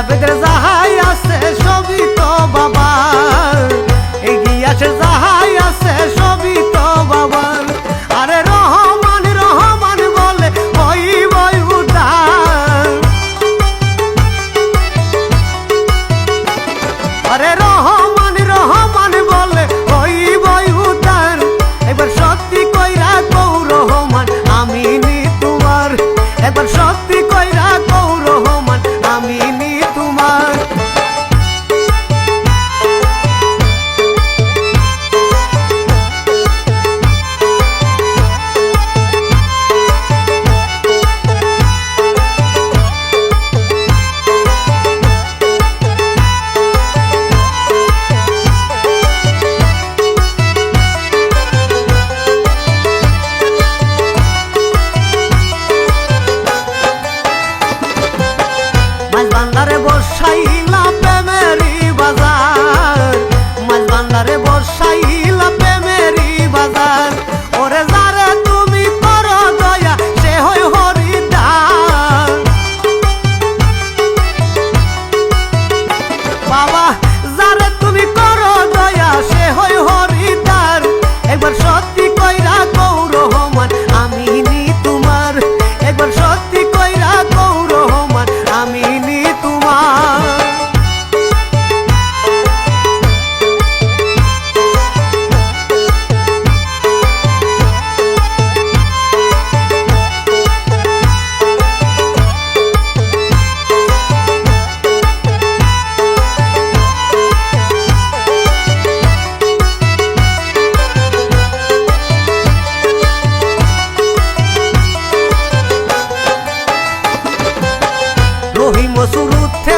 বেদের যাহাই আছে সবই তো বাবার, এগিয়াছে যাহাই আছে সবই তো বাবার। আরে রহমান রহমান বলে হইবই উদ্ধার, আরে রহমান রহমান বলে হইবই উদ্ধার। এবার সত্যি কইরা কও রহমান আমি নি তোমার, এবার সত্যি কইরা কও রহমান আমি নি তোমার। মাঝবান্ধারে বসাইলা প্রেমেরি বাজার, মাঝবান্ধারে বসাইলা প্রেমেরি বাজার। ওরে যারে তুমি করো দয়া সে হয় হরিদ্বার, বাবা যারে তুমি করো দয়া সে হয় হরিদ্বার। একবার সত্যি কইরা কও রহমান আমি নি তোমার, একবার সত্যি কইরা কও রহমান আমি নি তোমার। রহিম সুরুথে